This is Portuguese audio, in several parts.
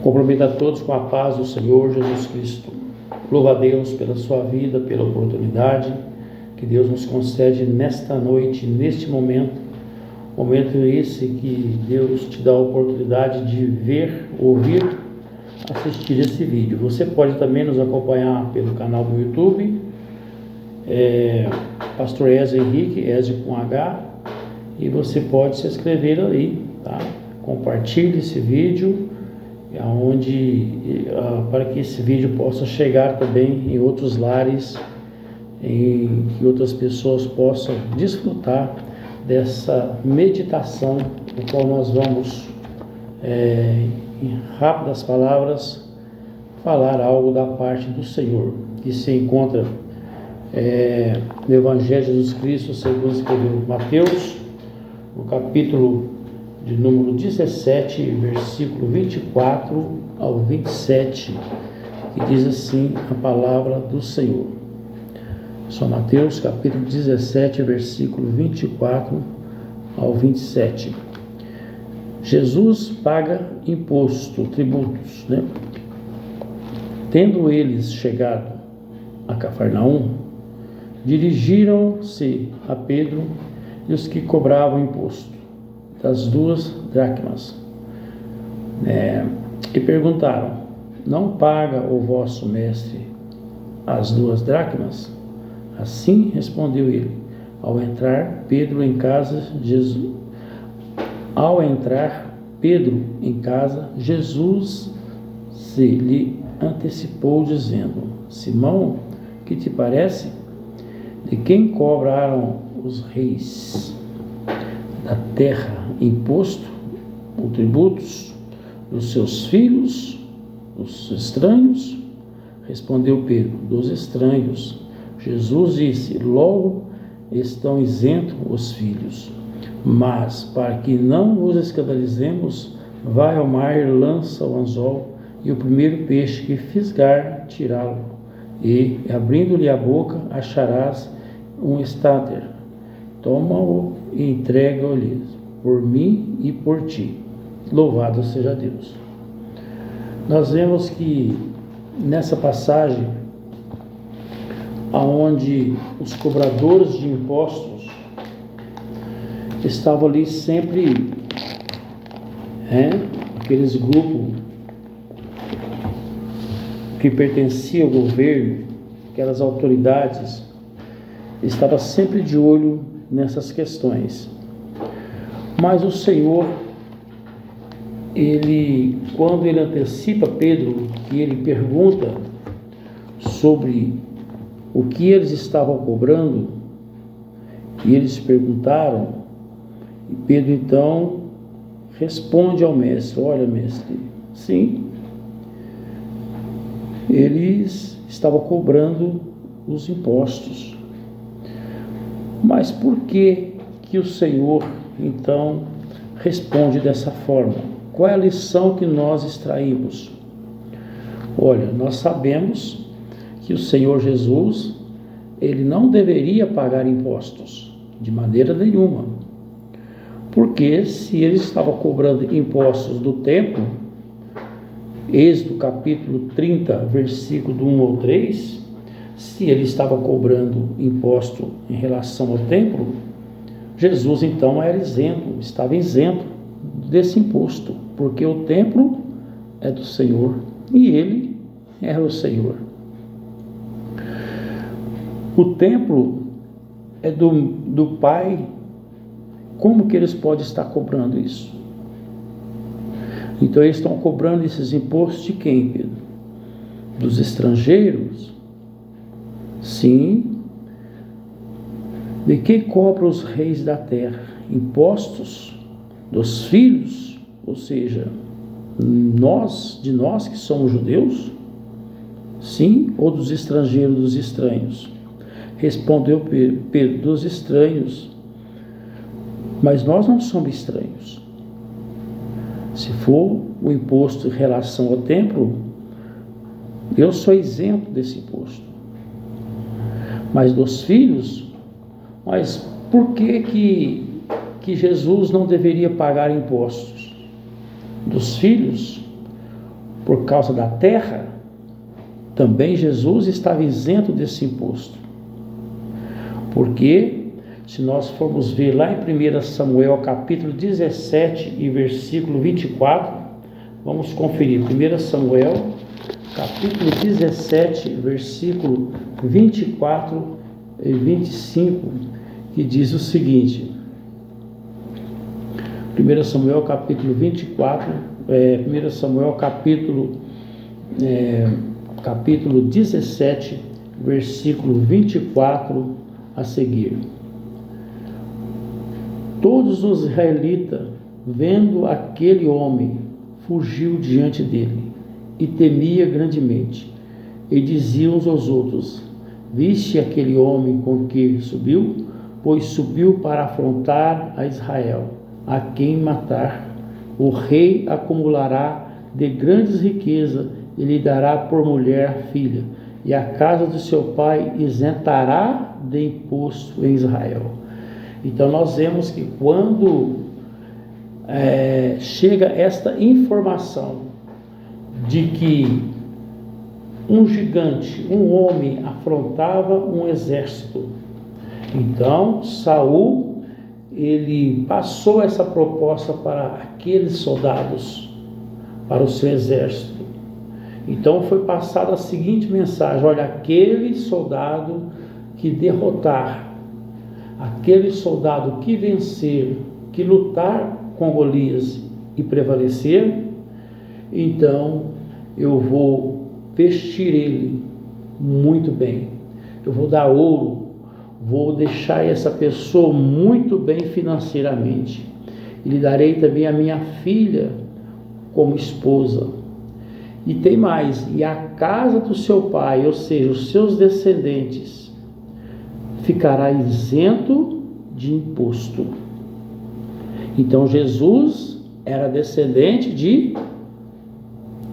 Cumprimento a todos com a paz do Senhor Jesus Cristo. Louvo a Deus pela sua vida, pela oportunidade que Deus nos concede nesta noite, neste momento esse que Deus te dá a oportunidade de ver, ouvir, assistir esse vídeo. Você pode também nos acompanhar pelo canal do YouTube, Pastor Ezio Henrique, Ezio com H, e você pode se inscrever ali, tá? Compartilhe esse vídeo, para que esse vídeo possa chegar também em outros lares, em que outras pessoas possam desfrutar dessa meditação, no qual nós vamos, em rápidas palavras, falar algo da parte do Senhor, que se encontra no Evangelho de Jesus Cristo, segundo escreveu Mateus, no capítulo de número 17, versículo 24 ao 27, que diz assim a palavra do Senhor. São Mateus, capítulo 17, versículo 24 ao 27. Jesus paga imposto, tributos, né? Tendo eles chegado a Cafarnaum, dirigiram-se a Pedro e os que cobravam imposto das 2 dracmas, e perguntaram: não paga o vosso mestre as 2 dracmas? Assim respondeu ele. Ao entrar Pedro em casa, Jesus se lhe antecipou, dizendo: Simão, que te parece? De quem cobraram os reis da terra imposto ou tributos? Dos seus filhos, dos estranhos? Respondeu Pedro: dos estranhos. Jesus disse: logo estão isentos os filhos. Mas, para que não vos escandalizemos, vai ao mar, lança o anzol, e o primeiro peixe que fisgar, tirá-lo. E, abrindo-lhe a boca, acharás um estáter. Toma-o e entrega-lhe por mim e por ti. Louvado seja Deus. Nós vemos que nessa passagem, aonde os cobradores de impostos estavam ali sempre, aqueles grupos que pertenciam ao governo, aquelas autoridades, estavam sempre de olho nessas questões. Mas o Senhor, quando ele antecipa Pedro, que ele pergunta sobre o que eles estavam cobrando, e eles perguntaram, e Pedro então responde ao mestre: olha, mestre, sim, eles estavam cobrando os impostos. Mas por que o Senhor então responde dessa forma? Qual é a lição que nós extraímos? Olha, nós sabemos que o Senhor Jesus, ele não deveria pagar impostos, de maneira nenhuma. Porque se ele estava cobrando impostos do templo, Êxodo capítulo 30, versículo do 1 ao 3, se ele estava cobrando imposto em relação ao templo, Jesus então estava isento desse imposto, porque o templo é do Senhor e ele é o Senhor. O templo é do Pai. Como que eles podem estar cobrando isso? Então eles estão cobrando esses impostos de quem, Pedro? Dos estrangeiros? Sim. De quem cobra os reis da terra? Impostos dos filhos, ou seja, de nós que somos judeus? Sim, ou dos estrangeiros, dos estranhos? Respondeu Pedro: dos estranhos. Mas nós não somos estranhos. Se for o imposto em relação ao templo, eu sou isento desse imposto. Mas dos filhos, mas por que Jesus não deveria pagar impostos? Dos filhos, por causa da terra, também Jesus estava isento desse imposto. Porque, se nós formos ver lá em 1 Samuel capítulo 17 e versículo 24, vamos conferir. 1 Samuel capítulo 17, versículo 24 e 25, que diz o seguinte. 1 Samuel capítulo 24, 1 Samuel capítulo 17, versículo 24 a seguir. Todos os israelitas, vendo aquele homem, fugiu diante dele e temia grandemente. E diziam uns aos outros: viste aquele homem com que subiu? Pois subiu para afrontar a Israel, a quem matar. O rei acumulará de grandes riquezas e lhe dará por mulher filha, e a casa do seu pai isentará de imposto em Israel. Então nós vemos que quando chega esta informação de que um gigante, um homem, afrontava um exército, então Saul, ele passou essa proposta para aqueles soldados, para o seu exército. Então foi passada a seguinte mensagem: olha, aquele soldado que derrotar, aquele soldado que vencer, que lutar com Golias e prevalecer, então eu vou vestir ele muito bem, eu vou dar ouro, vou deixar essa pessoa muito bem financeiramente, e lhe darei também a minha filha como esposa. E tem mais, e a casa do seu pai, ou seja, os seus descendentes, ficará isento de imposto. Então Jesus era descendente de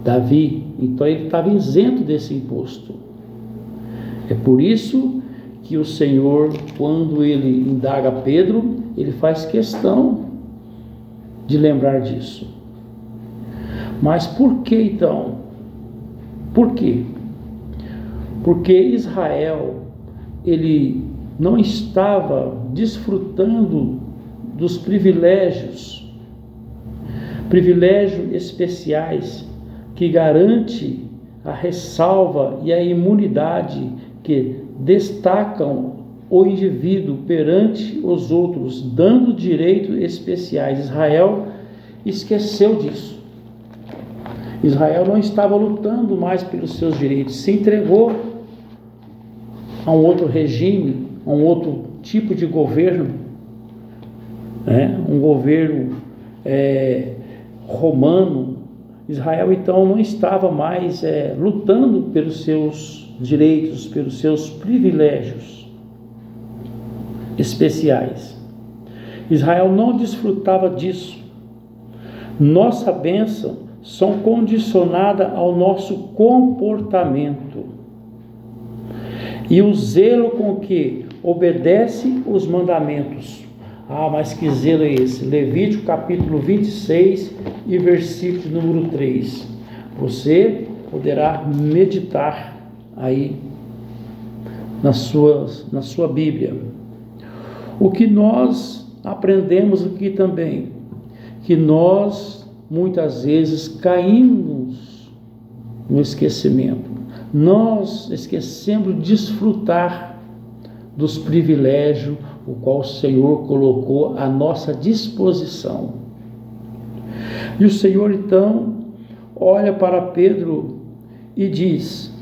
Davi, então ele estava isento desse imposto. É por isso que o Senhor, quando ele indaga Pedro, ele faz questão de lembrar disso. Mas por que então? Por quê? Porque Israel, ele não estava desfrutando dos privilégios especiais que garante a ressalva e a imunidade que destacam o indivíduo perante os outros, dando direitos especiais. Israel esqueceu disso. Israel não estava lutando mais pelos seus direitos, se entregou a um outro regime, a um outro tipo de governo, um governo romano. Israel então não estava mais lutando pelos seus direitos, pelos seus privilégios especiais. Israel não desfrutava disso. Nossa bênção são condicionadas ao nosso comportamento e o zelo com que obedece os mandamentos. Mas que zelo é esse? Levítico capítulo 26 e versículo número 3. Você poderá meditar aí na sua Bíblia. O que nós aprendemos aqui também, que nós muitas vezes caímos no esquecimento. Nós esquecemos de desfrutar dos privilégios o qual o Senhor colocou à nossa disposição. E o Senhor então olha para Pedro e diz: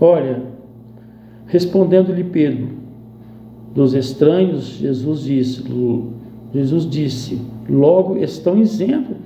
olha, respondendo-lhe Pedro, dos estranhos, Jesus disse, logo estão isentos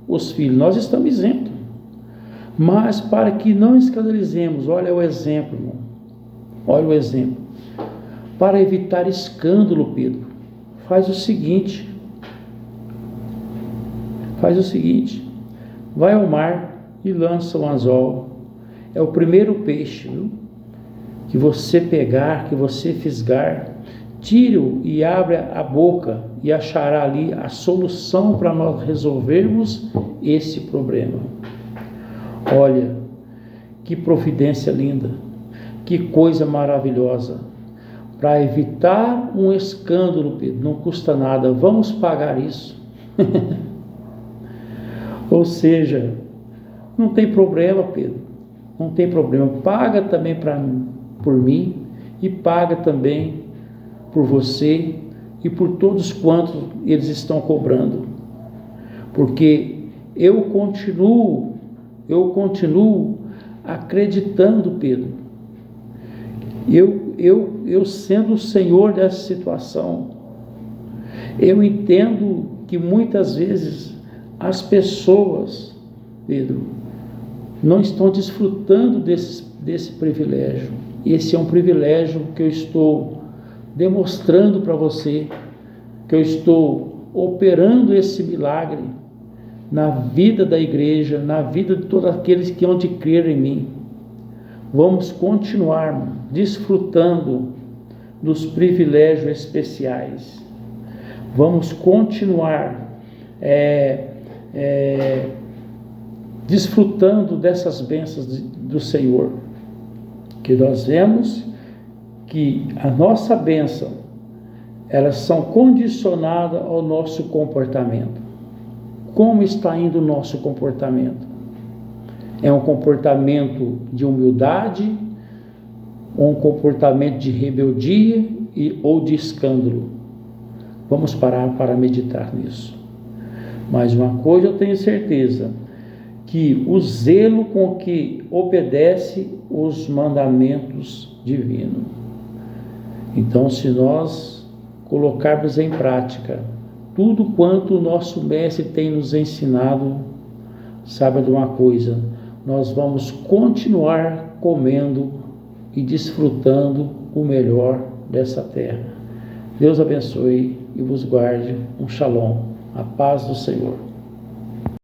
os filhos, nós estamos isentos, mas para que não escandalizemos, olha o exemplo, irmão, olha o exemplo, para evitar escândalo, Pedro, faz o seguinte, vai ao mar e lança um anzol, é o primeiro peixe, viu? Que você pegar, que você fisgar, tire-o e abre a boca e achará ali a solução para nós resolvermos esse problema. Olha, que providência linda, que coisa maravilhosa. Para evitar um escândalo, Pedro, não custa nada, vamos pagar isso. Ou seja, não tem problema, Pedro, não tem problema. Paga também por mim e paga também por você e por todos quantos eles estão cobrando. Porque eu continuo acreditando, Pedro. Eu sendo o Senhor dessa situação, eu entendo que muitas vezes as pessoas, Pedro, não estão desfrutando desse privilégio. Esse é um privilégio que eu estou demonstrando para você, que eu estou operando esse milagre na vida da igreja, na vida de todos aqueles que hão de crer em mim. Vamos continuar desfrutando dos privilégios especiais. Vamos continuar desfrutando dessas bênçãos do Senhor. Que nós vemos que a nossa bênção, elas são condicionadas ao nosso comportamento. Como está indo o nosso comportamento? É um comportamento de humildade, ou um comportamento de rebeldia ou de escândalo? Vamos parar para meditar nisso. Mas uma coisa eu tenho certeza, que o zelo com que obedece os mandamentos divinos. Então, se nós colocarmos em prática tudo quanto o nosso mestre tem nos ensinado, saiba de uma coisa, nós vamos continuar comendo e desfrutando o melhor dessa terra. Deus abençoe e vos guarde. Um shalom, a paz do Senhor.